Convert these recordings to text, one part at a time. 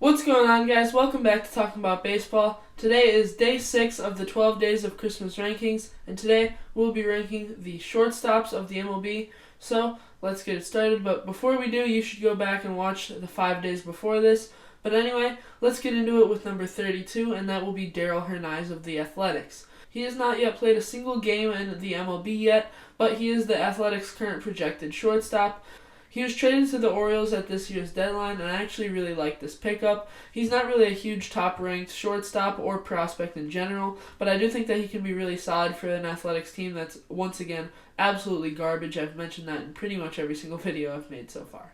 What's going on, guys? Welcome back to Talking About Baseball. Today is day 6 of the 12 Days of Christmas rankings, and today we'll be ranking the shortstops of the MLB. So, let's get it started, but before we do, you should go back and watch the 5 days before this. But anyway, let's get into it with number 32, and that will be Darell Hernaiz of the Athletics. He has not yet played a single game in the MLB yet, but he is the Athletics' current projected shortstop. He was traded to the Orioles at this year's deadline, and I actually really like this pickup. He's not really a huge top-ranked shortstop or prospect in general, but I do think that he can be really solid for an Athletics team that's, once again, absolutely garbage. I've mentioned that in pretty much every single video I've made so far.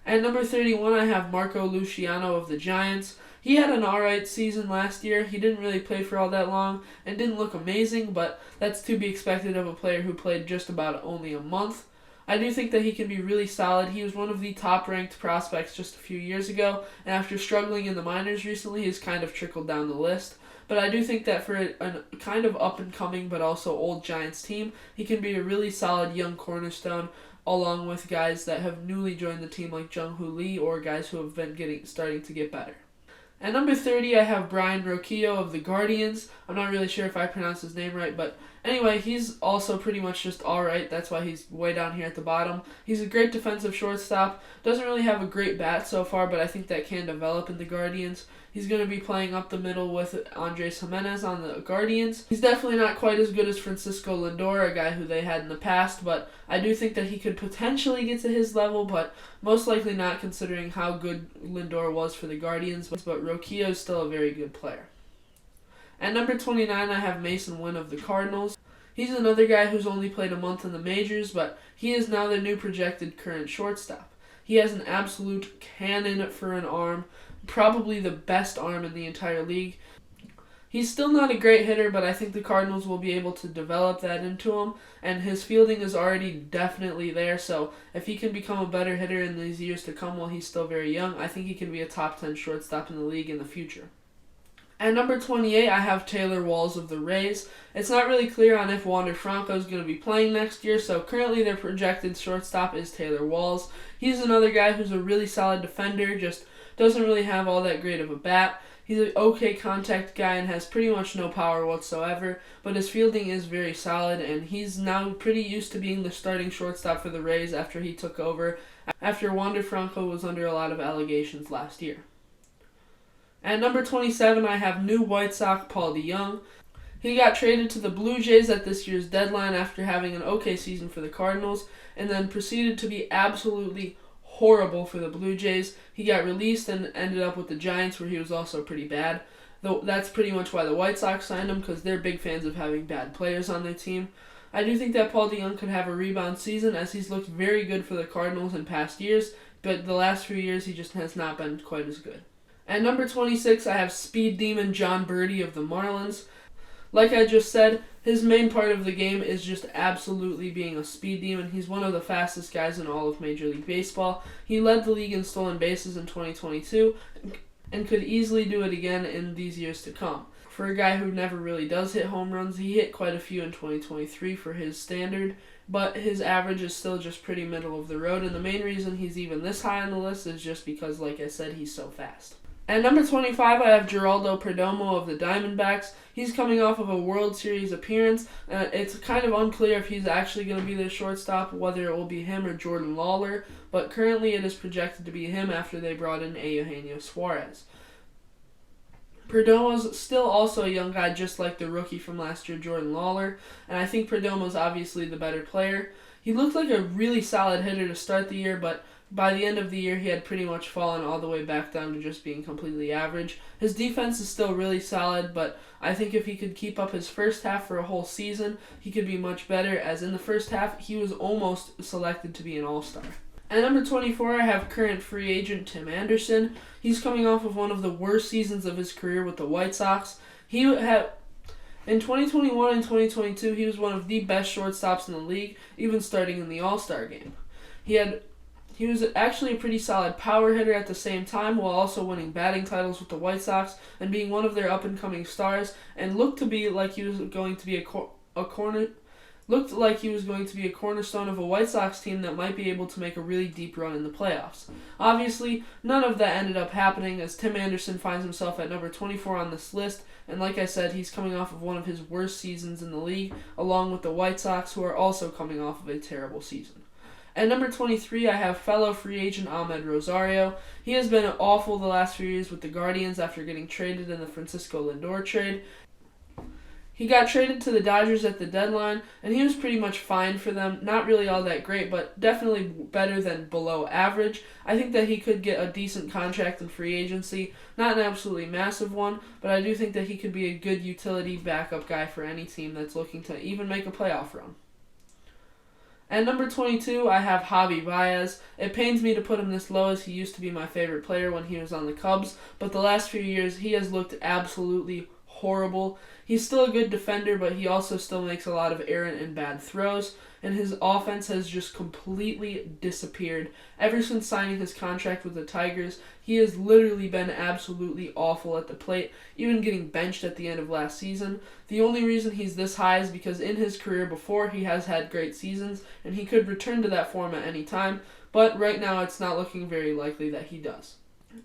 At number 31, I have Marco Luciano of the Giants. He had an alright season last year. He didn't really play for all that long and didn't look amazing, but that's to be expected of a player who played just about only a month. I do think that he can be really solid. He was one of the top-ranked prospects just a few years ago, and after struggling in the minors recently, he's kind of trickled down the list. But I do think that for a kind of up-and-coming but also old Giants team, he can be a really solid young cornerstone, along with guys that have newly joined the team like Jung-Hoo Lee or guys who have been starting to get better. At number 30, I have Brian Roquillo of the Guardians. I'm not really sure if I pronounced his name right, but anyway, he's also pretty much just alright. That's why he's way down here at the bottom. He's a great defensive shortstop. Doesn't really have a great bat so far, but I think that can develop in the Guardians. He's going to be playing up the middle with Andres Gimenez on the Guardians. He's definitely not quite as good as Francisco Lindor, a guy who they had in the past, but I do think that he could potentially get to his level, but most likely not considering how good Lindor was for the Guardians, but Roquillo is still a very good player. At number 29, I have Mason Wynn of the Cardinals. He's another guy who's only played a month in the majors, but he is now the new projected current shortstop. He has an absolute cannon for an arm, probably the best arm in the entire league. He's still not a great hitter, but I think the Cardinals will be able to develop that into him, and his fielding is already definitely there, so if he can become a better hitter in these years to come while he's still very young, I think he can be a top 10 shortstop in the league in the future. At number 28, I have Taylor Walls of the Rays. It's not really clear on if Wander Franco is going to be playing next year, so currently their projected shortstop is Taylor Walls. He's another guy who's a really solid defender, just doesn't really have all that great of a bat. He's an okay contact guy and has pretty much no power whatsoever, but his fielding is very solid, and he's now pretty used to being the starting shortstop for the Rays after he took over, after Wander Franco was under a lot of allegations last year. At number 27, I have new White Sox Paul DeJong. He got traded to the Blue Jays at this year's deadline after having an okay season for the Cardinals, and then proceeded to be absolutely horrible for the Blue Jays. He got released and ended up with the Giants, where he was also pretty bad. Though that's pretty much why the White Sox signed him, because they're big fans of having bad players on their team. I do think that Paul DeJong could have a rebound season, as he's looked very good for the Cardinals in past years, but the last few years he just has not been quite as good. At number 26, I have Speed Demon John Birdie of the Marlins. Like I just said, his main part of the game is just absolutely being a speed demon. He's one of the fastest guys in all of Major League Baseball. He led the league in stolen bases in 2022 and could easily do it again in these years to come. For a guy who never really does hit home runs, he hit quite a few in 2023 for his standard, but his average is still just pretty middle of the road, and the main reason he's even this high on the list is just because, like I said, he's so fast. At number 25, I have Geraldo Perdomo of the Diamondbacks. He's coming off of a World Series appearance. It's kind of unclear if he's actually going to be the shortstop, whether it will be him or Jordan Lawler, but currently it is projected to be him after they brought in Eugenio Suarez. Perdomo's still also a young guy, just like the rookie from last year, Jordan Lawler, and I think Perdomo's obviously the better player. He looked like a really solid hitter to start the year, but by the end of the year, he had pretty much fallen all the way back down to just being completely average. His defense is still really solid, but I think if he could keep up his first half for a whole season, he could be much better, as in the first half, he was almost selected to be an all-star. At number 24, I have current free agent Tim Anderson. He's coming off of one of the worst seasons of his career with the White Sox. In 2021 and 2022, he was one of the best shortstops in the league, even starting in the All-Star game. He was actually a pretty solid power hitter at the same time, while also winning batting titles with the White Sox and being one of their up-and-coming stars, and looked to be like he was going to be looked like he was going to be a cornerstone of a White Sox team that might be able to make a really deep run in the playoffs. Obviously, none of that ended up happening as Tim Anderson finds himself at number 24 on this list, and like I said, he's coming off of one of his worst seasons in the league, along with the White Sox, who are also coming off of a terrible season. At number 23, I have fellow free agent Ahmed Rosario. He has been awful the last few years with the Guardians after getting traded in the Francisco Lindor trade. He got traded to the Dodgers at the deadline, and he was pretty much fine for them. Not really all that great, but definitely better than below average. I think that he could get a decent contract in free agency. Not an absolutely massive one, but I do think that he could be a good utility backup guy for any team that's looking to even make a playoff run. At number 22, I have Javi Baez. It pains me to put him this low as he used to be my favorite player when he was on the Cubs, but the last few years he has looked absolutely horrible. He's still a good defender, but he also still makes a lot of errant and bad throws, and his offense has just completely disappeared. Ever since signing his contract with the Tigers, he has literally been absolutely awful at the plate, even getting benched at the end of last season. The only reason he's this high is because in his career before, he has had great seasons, and he could return to that form at any time, but right now it's not looking very likely that he does.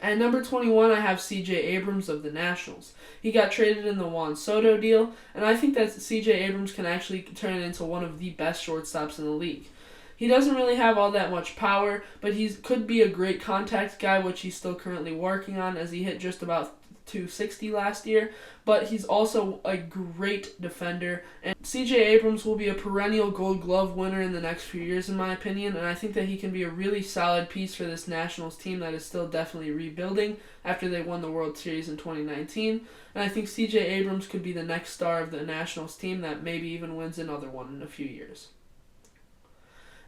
At number 21, I have C.J. Abrams of the Nationals. He got traded in the Juan Soto deal, and I think that C.J. Abrams can actually turn into one of the best shortstops in the league. He doesn't really have all that much power, but he could be a great contact guy, which he's still currently working on as he hit just about 260 last year, but he's also a great defender, and C.J. Abrams will be a perennial Gold Glove winner in the next few years in my opinion, and I think that he can be a really solid piece for this Nationals team that is still definitely rebuilding after they won the World Series in 2019, and I think C.J. Abrams could be the next star of the Nationals team that maybe even wins another one in a few years.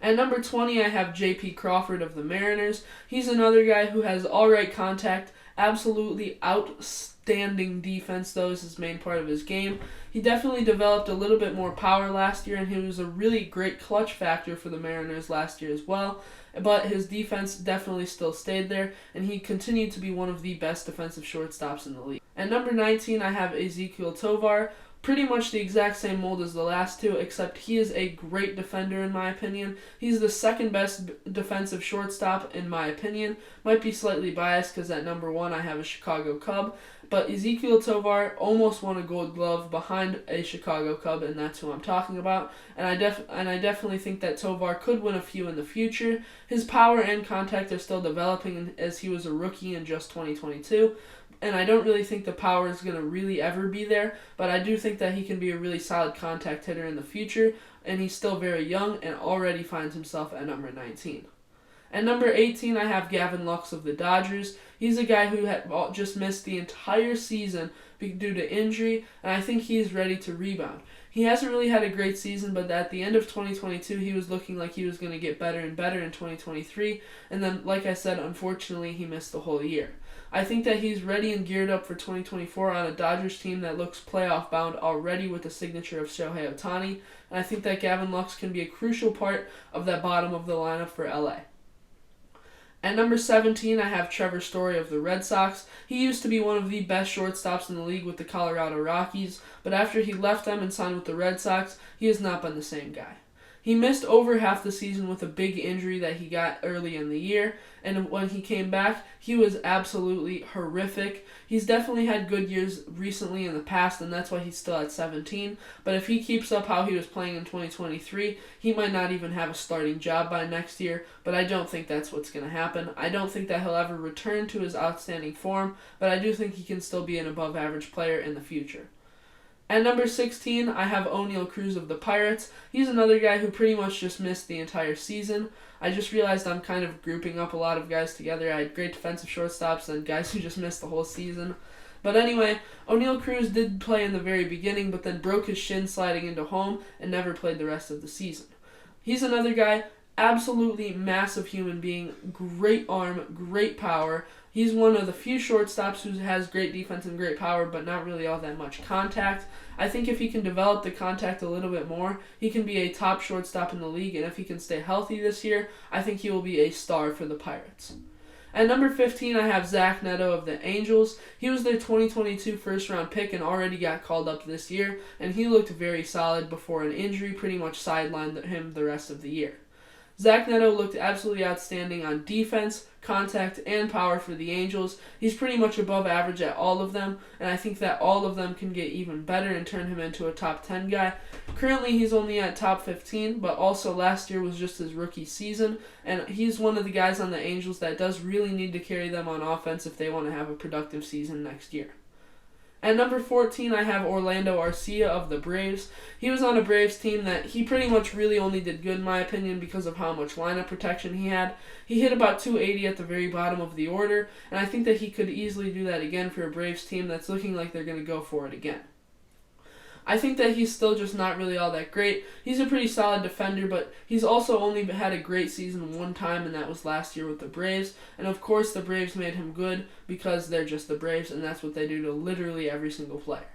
At number 20, I have J.P. Crawford of the Mariners. He's another guy who has alright contact, absolutely outstanding defense, though, is his main part of his game. He definitely developed a little bit more power last year, and he was a really great clutch factor for the Mariners last year as well. But his defense definitely still stayed there, and he continued to be one of the best defensive shortstops in the league. At number 19, I have Ezequiel Tovar. Pretty much the exact same mold as the last two, except he is a great defender in my opinion. He's the second best defensive shortstop in my opinion. Might be slightly biased because at number 1 I have a Chicago Cub, but Ezequiel Tovar almost won a Gold Glove behind a Chicago Cub, and that's who I'm talking about. And I definitely think that Tovar could win a few in the future. His power and contact are still developing as he was a rookie in just 2022. And I don't really think the power is going to really ever be there, but I do think that he can be a really solid contact hitter in the future, and he's still very young and already finds himself at number 19. At number 18, I have Gavin Lux of the Dodgers. He's a guy who had just missed the entire season due to injury, and I think he's ready to rebound. He hasn't really had a great season, but at the end of 2022, he was looking like he was going to get better and better in 2023, and then, like I said, unfortunately, he missed the whole year. I think that he's ready and geared up for 2024 on a Dodgers team that looks playoff bound already with the signature of Shohei Ohtani, and I think that Gavin Lux can be a crucial part of that bottom of the lineup for LA. At number 17, I have Trevor Story of the Red Sox. He used to be one of the best shortstops in the league with the Colorado Rockies, but after he left them and signed with the Red Sox, he has not been the same guy. He missed over half the season with a big injury that he got early in the year, and when he came back, he was absolutely horrific. He's definitely had good years recently in the past, and that's why he's still at 17, but if he keeps up how he was playing in 2023, he might not even have a starting job by next year, but I don't think that's what's going to happen. I don't think that he'll ever return to his outstanding form, but I do think he can still be an above-average player in the future. At number 16, I have O'Neal Cruz of the Pirates. He's another guy who pretty much just missed the entire season. I just realized I'm kind of grouping up a lot of guys together. I had great defensive shortstops and guys who just missed the whole season. But anyway, O'Neal Cruz did play in the very beginning, but then broke his shin sliding into home and never played the rest of the season. He's another guy, absolutely massive human being, great arm, great power. He's one of the few shortstops who has great defense and great power, but not really all that much contact. I think if he can develop the contact a little bit more, he can be a top shortstop in the league, and if he can stay healthy this year, I think he will be a star for the Pirates. At number 15, I have Zach Neto of the Angels. He was their 2022 first-round pick and already got called up this year, and he looked very solid before an injury pretty much sidelined him the rest of the year. Zach Neto looked absolutely outstanding on defense, contact, and power for the Angels. He's pretty much above average at all of them, and I think that all of them can get even better and turn him into a top 10 guy. Currently, he's only at top 15, but also last year was just his rookie season, and he's one of the guys on the Angels that does really need to carry them on offense if they want to have a productive season next year. At number 14, I have Orlando Arcia of the Braves. He was on a Braves team that he pretty much really only did good, in my opinion, because of how much lineup protection he had. He hit about 280 at the very bottom of the order, and I think that he could easily do that again for a Braves team that's looking like they're going to go for it again. I think that he's still just not really all that great. He's a pretty solid defender, but he's also only had a great season one time, and that was last year with the Braves. And of course, the Braves made him good because they're just the Braves, and that's what they do to literally every single player.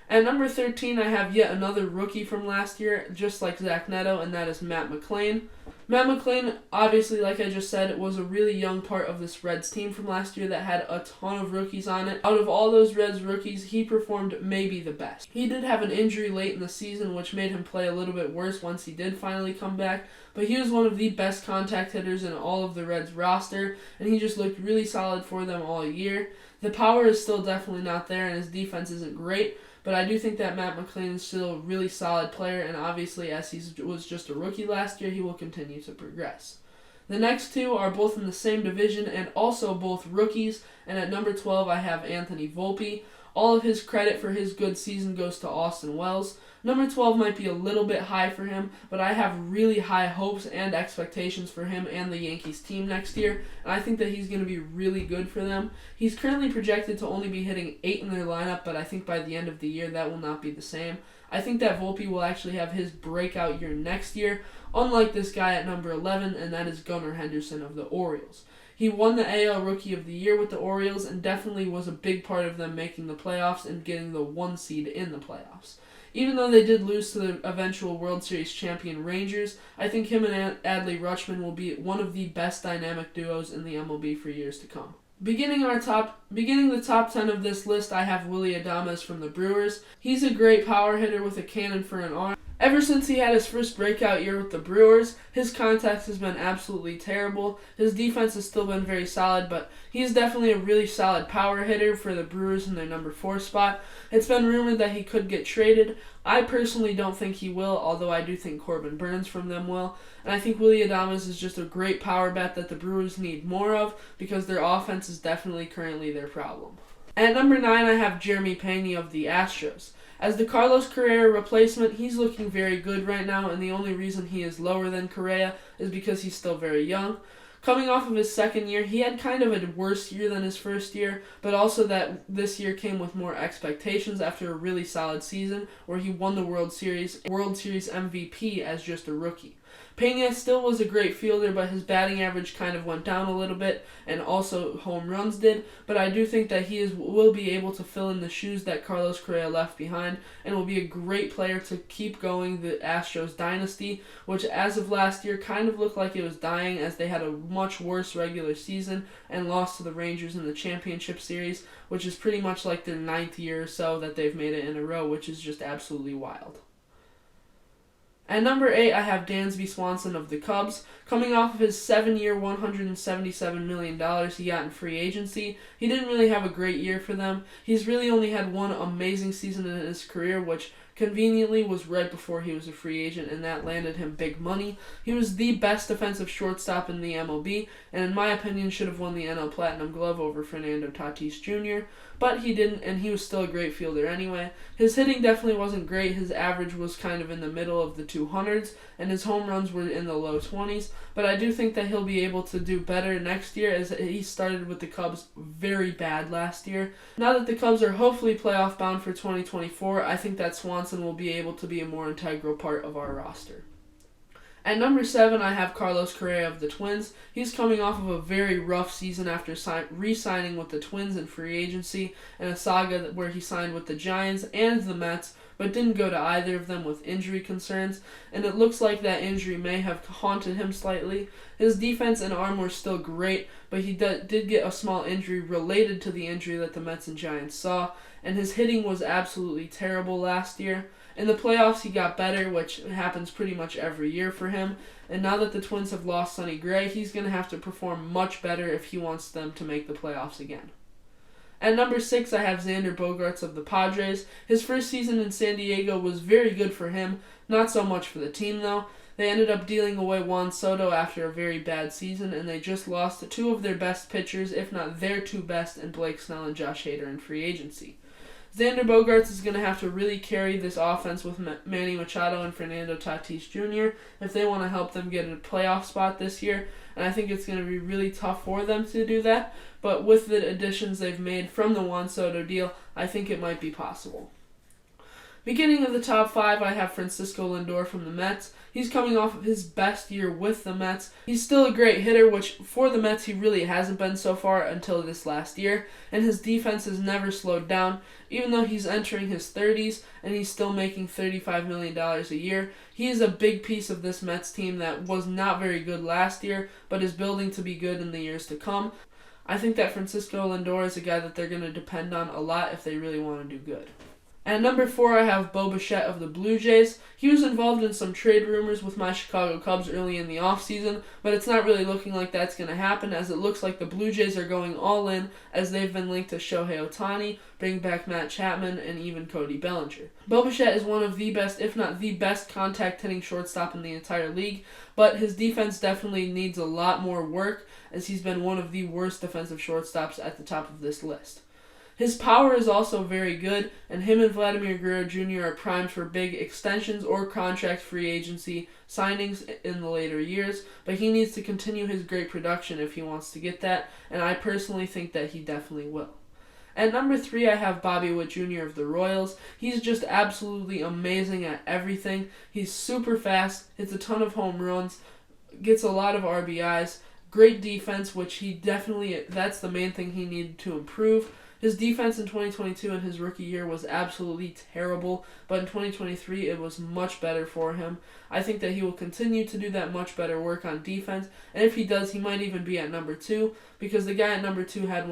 At number 13, I have yet another rookie from last year, just like Zach Neto, and that is Matt McLain. Matt McLain, obviously, like I just said, was a really young part of this Reds team from last year that had a ton of rookies on it. Out of all those Reds rookies, he performed maybe the best. He did have an injury late in the season, which made him play a little bit worse once he did finally come back, but he was one of the best contact hitters in all of the Reds roster, and he just looked really solid for them all year. The power is still definitely not there, and his defense isn't great, but I do think that Matt McLain is still a really solid player, and obviously as he was just a rookie last year, he will continue to progress. The next two are both in the same division and also both rookies, and at number 12 I have Anthony Volpe. All of his credit for his good season goes to Austin Wells. Number 12 might be a little bit high for him, but I have really high hopes and expectations for him and the Yankees team next year, and I think that he's going to be really good for them. He's currently projected to only be hitting 8 in their lineup, but I think by the end of the year that will not be the same. I think that Volpe will actually have his breakout year next year, unlike this guy at number 11, and that is Gunnar Henderson of the Orioles. He won the AL Rookie of the Year with the Orioles and definitely was a big part of them making the playoffs and getting the 1 seed in the playoffs. Even though they did lose to the eventual World Series champion Rangers, I think him and Adley Rutschman will be one of the best dynamic duos in the MLB for years to come. Beginning the top 10 of this list, I have Willy Adames from the Brewers. He's a great power hitter with a cannon for an arm. Ever since he had his first breakout year with the Brewers, his contact has been absolutely terrible. His defense has still been very solid, but he's definitely a really solid power hitter for the Brewers in their number 4 spot. It's been rumored that he could get traded. I personally don't think he will, although I do think Corbin Burns from them will. And I think Willy Adames is just a great power bat that the Brewers need more of because their offense is definitely currently their problem. At number 9, I have Jeremy Pena of the Astros. As the Carlos Correa replacement, he's looking very good right now, and the only reason he is lower than Correa is because he's still very young. Coming off of his second year, he had kind of a worse year than his first year, but also that this year came with more expectations after a really solid season where he won the World Series MVP as just a rookie. Pena still was a great fielder, but his batting average kind of went down a little bit, and also home runs did, but I do think that he will be able to fill in the shoes that Carlos Correa left behind, and will be a great player to keep going the Astros dynasty, which as of last year kind of looked like it was dying as they had a much worse regular season and lost to the Rangers in the championship series, which is pretty much like their 9th year or so that they've made it in a row, which is just absolutely wild. At number 8, I have Dansby Swanson of the Cubs. Coming off of his 7-year, $177 million he got in free agency, he didn't really have a great year for them. He's really only had one amazing season in his career, which conveniently was right before he was a free agent, and that landed him big money. He was the best defensive shortstop in the MLB, and in my opinion should have won the NL Platinum Glove over Fernando Tatis Jr., but he didn't, and he was still a great fielder anyway. His hitting definitely wasn't great. His average was kind of in the middle of the 200s, and his home runs were in the low 20s, but I do think that he'll be able to do better next year as he started with the Cubs very bad last year. Now that the Cubs are hopefully playoff bound for 2024, I think that Swanson will be able to be a more integral part of our roster. At number 7, I have Carlos Correa of the Twins. He's coming off of a very rough season after re-signing with the Twins in free agency and a saga where he signed with the Giants and the Mets, but didn't go to either of them with injury concerns, and it looks like that injury may have haunted him slightly. His defense and arm were still great, but he did get a small injury related to the injury that the Mets and Giants saw, and his hitting was absolutely terrible last year. In the playoffs, he got better, which happens pretty much every year for him. And now that the Twins have lost Sonny Gray, he's going to have to perform much better if he wants them to make the playoffs again. At number 6, I have Xander Bogaerts of the Padres. His first season in San Diego was very good for him, not so much for the team though. They ended up dealing away Juan Soto after a very bad season, and they just lost two of their best pitchers, if not their two best, in Blake Snell and Josh Hader in free agency. Xander Bogaerts is going to have to really carry this offense with Manny Machado and Fernando Tatis Jr. if they want to help them get a playoff spot this year, and I think it's going to be really tough for them to do that, but with the additions they've made from the Juan Soto deal, I think it might be possible. Beginning of the top 5, I have Francisco Lindor from the Mets. He's coming off of his best year with the Mets. He's still a great hitter, which for the Mets he really hasn't been so far until this last year, and his defense has never slowed down. Even though he's entering his 30s and he's still making $35 million a year, he is a big piece of this Mets team that was not very good last year, but is building to be good in the years to come. I think that Francisco Lindor is a guy that they're going to depend on a lot if they really want to do good. At number 4, I have Bo Bichette of the Blue Jays. He was involved in some trade rumors with my Chicago Cubs early in the offseason, but it's not really looking like that's going to happen, as it looks like the Blue Jays are going all in, as they've been linked to Shohei Ohtani, bringing back Matt Chapman, and even Cody Bellinger. Bo Bichette is one of the best, if not the best, contact-hitting shortstop in the entire league, but his defense definitely needs a lot more work, as he's been one of the worst defensive shortstops at the top of this list. His power is also very good, and him and Vladimir Guerrero Jr. are primed for big extensions or contract free agency signings in the later years, but he needs to continue his great production if he wants to get that, and I personally think that he definitely will. At number 3, I have Bobby Witt Jr. of the Royals. He's just absolutely amazing at everything. He's super fast, hits a ton of home runs, gets a lot of RBIs, great defense, which that's the main thing he needed to improve. His defense in 2022 and his rookie year was absolutely terrible, but in 2023 it was much better for him. I think that he will continue to do that much better work on defense, and if he does, he might even be at number 2, because the guy at number 2 had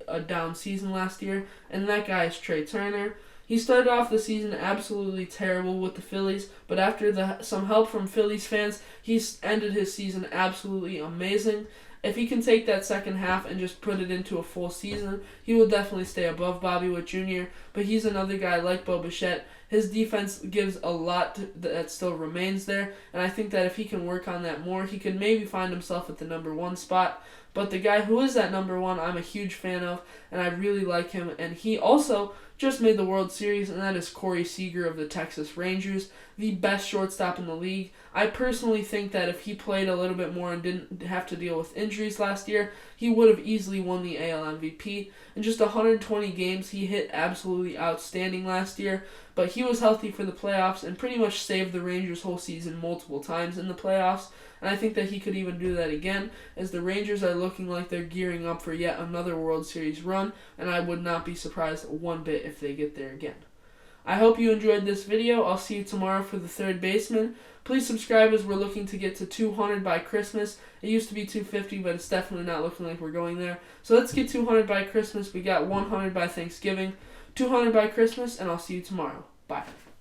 a down season last year, and that guy is Trey Turner. He started off the season absolutely terrible with the Phillies, but after some help from Phillies fans, he ended his season absolutely amazing. If he can take that second half and just put it into a full season, he will definitely stay above Bobby Witt Jr., but he's another guy like Bo Bichette. His defense gives a lot that still remains there, and I think that if he can work on that more, he could maybe find himself at the number 1 spot. But the guy who is at number 1, I'm a huge fan of, and I really like him, and he also just made the World Series, and that is Corey Seager of the Texas Rangers, the best shortstop in the league. I personally think that if he played a little bit more and didn't have to deal with injuries last year, he would have easily won the AL MVP. In just 120 games, he hit absolutely outstanding last year, but he was healthy for the playoffs and pretty much saved the Rangers' whole season multiple times in the playoffs, and I think that he could even do that again, as the Rangers are looking like they're gearing up for yet another World Series run, and I would not be surprised one bit if they get there again. I hope you enjoyed this video. I'll see you tomorrow for the third baseman. Please subscribe, as we're looking to get to 200 by Christmas. It used to be 250, but it's definitely not looking like we're going there. So let's get 200 by Christmas. We got 100 by Thanksgiving, 200 by Christmas, and I'll see you tomorrow. Bye.